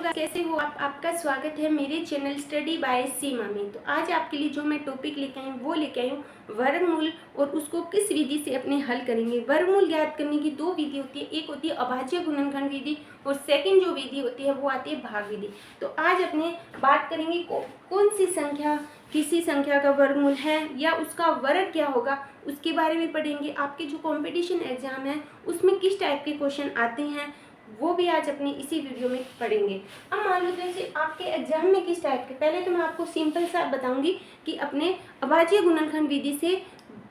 Guys, कैसे हो आप? आपका स्वागत है मेरे चैनल स्टडी बाय सीमा में। तो आज आपके लिए जो मैं टॉपिक लेके आई हूँ वो लेके आई हूँ वर्गमूल, और उसको किस विधि से अपने हल करेंगे। वर्गमूल ज्ञात करने की दो विधि होती है, एक होती है अभाज्य गुणनखंड विधि और सेकंड जो विधि होती है वो आती है भाग विधि। तो आज अपने बात करेंगे कौन सी संख्या किसी संख्या का वर्गमूल है या उसका वर्ग क्या होगा, उसके बारे में पढ़ेंगे। आपके जो कॉम्पिटिशन एग्जाम है उसमें किस टाइप के क्वेश्चन आते हैं वो भी आज अपनी इसी वीडियो में पढ़ेंगे। अब मान लो जैसे आपके एग्जाम में किस टाइप के, पहले तो मैं आपको सिंपल सा बताऊंगी कि अपने अभाज्य गुणनखंड विधि से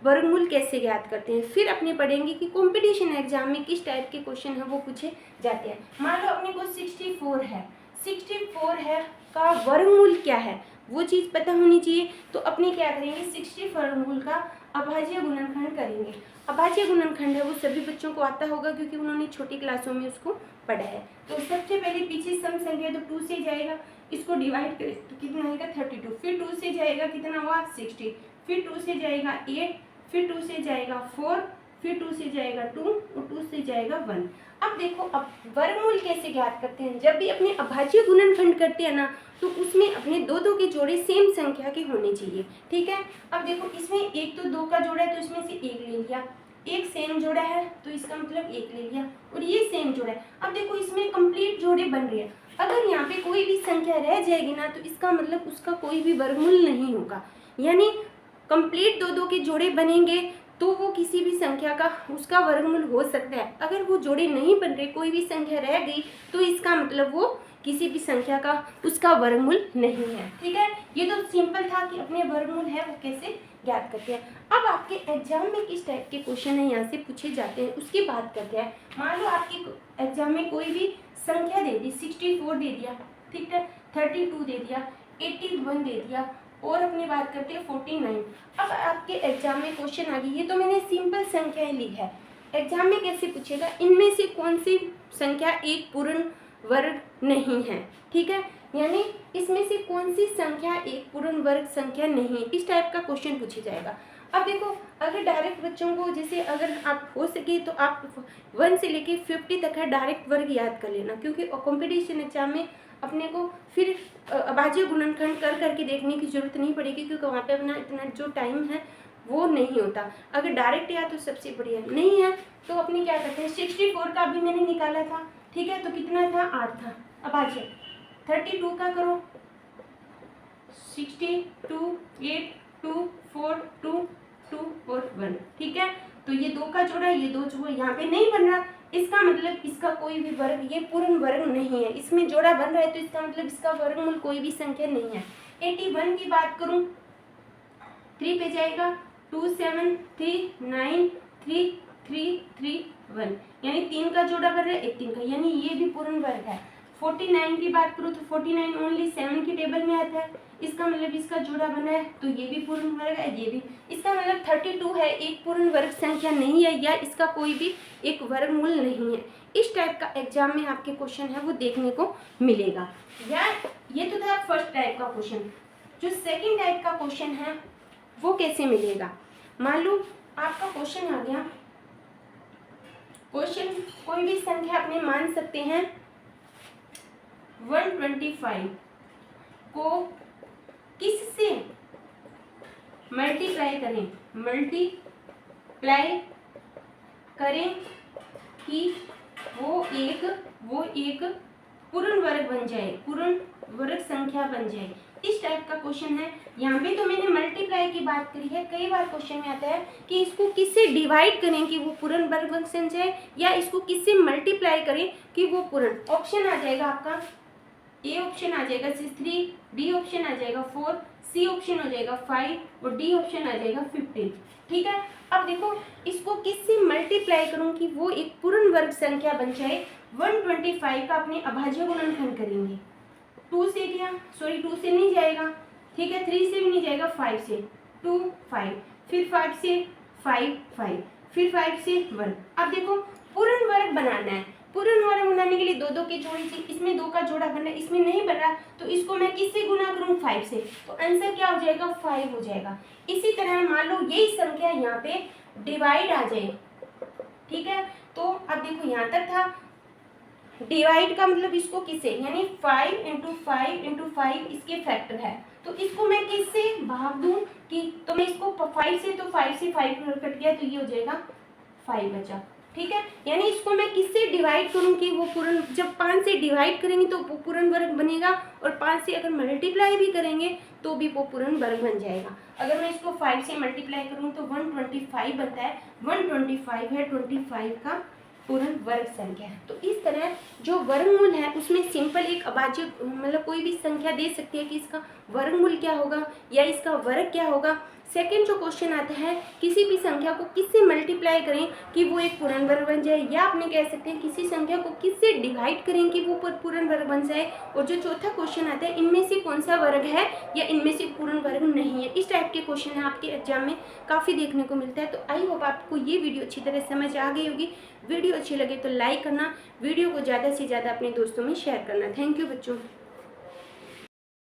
वर्गमूल कैसे ज्ञात करते हैं, फिर अपने पढ़ेंगे कि कंपटीशन एग्जाम में किस टाइप के क्वेश्चन है वो पूछे जाते हैं। मान लो अपने को 64 है, 64 है का वर्गमूल क्या है वो चीज़ पता होनी चाहिए। तो अपने क्या करेंगे, 60 वर्गमूल का अभाज्य गुणनखंड करेंगे। अभाज्य गुणनखंड है वो सभी बच्चों को आता होगा क्योंकि उन्होंने छोटी क्लासों में उसको पढ़ा है। तो सबसे पहले पीछे सम संख्या तो 2 से जाएगा, इसको डिवाइड करें तो कितना आएगा 32, फिर 2 से जाएगा कितना हुआ 60, फिर 2 से जाएगा 8, फिर 2 से जाएगा 4, फिर 2 से जाएगा 2 और 2 से जाएगा 1। अब देखो, अब वर्गमूल कैसे ज्ञात करते हैं। जब भी अपने अभाज्य गुणनखंड करते हैं ना तो उसमें अपने दो दो के जोड़े सेम संख्या के होने चाहिए, ठीक है। अब देखो इसमें एक तो 2 का जोड़ा है तो इसमें से एक ले लिया, एक सेम जोड़ा है तो इसका मतलब एक ले लिया, और ये सेम जोड़ा है। अब देखो इसमें कंप्लीट जोड़े बन रहे हैं। अगर यहाँ पे कोई भी संख्या रह जाएगी ना तो इसका मतलब उसका कोई भी वर्गमूल नहीं होगा, यानी कंप्लीट दो दो के जोड़े बनेंगे तो वो किसी भी संख्या का उसका वर्गमूल हो सकता है। अगर वो जोड़े नहीं बन रहे, कोई भी संख्या रह गई तो इसका मतलब वो किसी भी संख्या का उसका वर्गमूल नहीं है, ठीक है। ये तो सिंपल था कि अपने वर्गमूल है वो कैसे ज्ञात करते हैं। अब आपके एग्जाम में किस टाइप के क्वेश्चन है यहाँ से पूछे जाते हैं उसकी बात करते हैं। मान लो आपके एग्जाम में कोई भी संख्या दे दी, 64 दे दिया, ठीक है, 32 दे दिया, 81 दे दिया, और अपनी बात करते हैं 49। अब आपके एग्जाम में क्वेश्चन आ गई, ये तो मैंने सिंपल संख्याएं ली है। एग्जाम में कैसे पूछेगा, इनमें से कौन सी संख्या एक पूर्ण वर्ग नहीं है, ठीक है, यानी इसमें से कौन सी संख्या एक पूर्ण वर्ग संख्या नहीं है, इस टाइप का क्वेश्चन पूछा जाएगा। अब देखो, अगर डायरेक्ट बच्चों को जैसे अगर आप हो सके तो आप 1 से लेके 50 तक है डायरेक्ट वर्ग याद कर लेना, क्योंकि कॉम्पिटिशन एग्जाम में अपने को फिर अभाज्य गुणनखंड कर करके देखने की जरूरत नहीं पड़ेगी, क्योंकि वहाँ पे अपना इतना जो टाइम है वो नहीं होता। अगर डायरेक्ट याद तो सबसे बढ़िया, नहीं है तो अपने क्या करते हैं, 64 का अभी मैंने निकाला था, ठीक है, तो कितना था 8 था। अब आ जाए 32 का करो, 62, 8, 2, 4, 2, 2 और 1, ठीक है। तो ये 2 का जोड़ा, ये 2 जोड़ा यहाँ पे नहीं बन रहा, इसका मतलब इसका कोई भी वर्ग, ये पूर्ण वर्ग नहीं है। इसमें जोड़ा बन रहा है तो इसका मतलब इसका वर्गमूल कोई भी संख्या नहीं है। 81 की बात करूं, 3 पे जाएगा, 2, 7, 3, 9, 3, 3, 3, 1, यानी 3 का जोड़ा बन रहा है, 18 का, यानी ये भी पूर्ण वर्ग है। 49 की बात करूँ तो 49 ओनली 7 की टेबल में आता है, इसका मतलब इसका जोड़ा बना है तो ये भी पूर्ण वर्ग है, ये भी। इसका मतलब 32 है, एक पूर्ण वर्ग संख्या नहीं है, या इसका कोई भी एक वर्गमूल नहीं है। इस टाइप का एग्जाम में आपके क्वेश्चन है वो देखने को मिलेगा। या ये तो था फर्स्ट टाइप का क्वेश्चन। जो सेकेंड टाइप का क्वेश्चन है वो कैसे मिलेगा, मान लो आपका क्वेश्चन आ गया, क्वेश्चन कोई भी संख्या अपने मान सकते हैं 125 को किससे मल्टीप्लाई करें कि वो एक पूर्ण वर्ग बन जाए, पूर्ण वर्ग संख्या बन जाए। इस टाइप का क्वेश्चन है। यहाँ पे तो मैंने मल्टीप्लाई की बात करी है, कई बार क्वेश्चन में आता है कि इसको किससे डिवाइड करें कि वो पूर्ण वर्ग बन जाए, या इसको किससे मल्टीप्लाई करें कि वो पूर्ण। ऑप्शन आ जाएगा आपका, ए ऑप्शन आ जाएगा 3, बी ऑप्शन आ जाएगा 4, सी ऑप्शन हो जाएगा 5 और डी ऑप्शन आ जाएगा 15, ठीक है। अब देखो इसको किससे मल्टीप्लाई करूं कि वो एक पूर्ण वर्ग संख्या बन जाए। 125 का अपने अभाज्य गुणनखंड करेंगे, 2 से गया, सॉरी 2 से नहीं जाएगा, ठीक है, 3 से भी नहीं जाएगा, 5 से 2, 5, फिर 5 से 5, 5, फिर 5 से 1। अब देखो पूर्ण वर्ग बनाना है, पूर्ण वर्ग बनाने के लिए दो दो के जोड़े से, इसमें 2 का जोड़ा बन रहा है, इसमें नहीं बन रहा, तो इसको मैं किससे गुना करूं 5 से, तो आंसर क्या हो जाएगा 5 हो जाएगा। इसी तरह मान लो यही संख्या यहाँ पे डिवाइड आ जाए, ठीक है, तो अब देखो यहाँ तक था डिवाइड का मतलब इसको किससे, यानी 5 इंटू 5 इंटू 5 इसके फैक्टर है, तो इसको मैं किससे भाग दूं कि, तो मैं इसको 5 से, तो 5 से 5 कट गया तो ये हो जाएगा 5 बचा, ठीक है। यानी इसको मैं किससे डिवाइड करूं कि वो पूर्ण, जब 5 से डिवाइड करेंगे तो वो पूर्ण वर्ग बनेगा, और 5 से अगर मल्टीप्लाई भी करेंगे तो भी वो पूर्ण वर्ग बन जाएगा। अगर मैं इसको 5 से मल्टीप्लाई करूं तो 125 बनता है, 125 है 25 का पूर्ण वर्ग संख्या है। तो इस तरह जो वर्गमूल है उसमें सिंपल एक अभाज्य मतलब कोई भी संख्या दे सकती है कि इसका वर्गमूल क्या होगा या इसका वर्ग क्या होगा। सेकंड जो क्वेश्चन आता है, किसी भी संख्या को किससे मल्टीप्लाई करें कि वो एक पूर्ण वर्ग बन जाए, या आपने कह सकते हैं किसी संख्या को किससे डिवाइड करें कि वो पूर्ण वर्ग बन जाए। और जो चौथा क्वेश्चन आता है, इनमें से कौन सा वर्ग है या इनमें से पूर्ण वर्ग नहीं है। इस टाइप के क्वेश्चन है आपके एग्जाम में काफ़ी देखने को मिलता है। तो आई होप आपको ये वीडियो अच्छी तरह समझ आ गई होगी। वीडियो अच्छी लगे तो लाइक करना, वीडियो को ज़्यादा से ज़्यादा अपने दोस्तों में शेयर करना। थैंक यू बच्चों।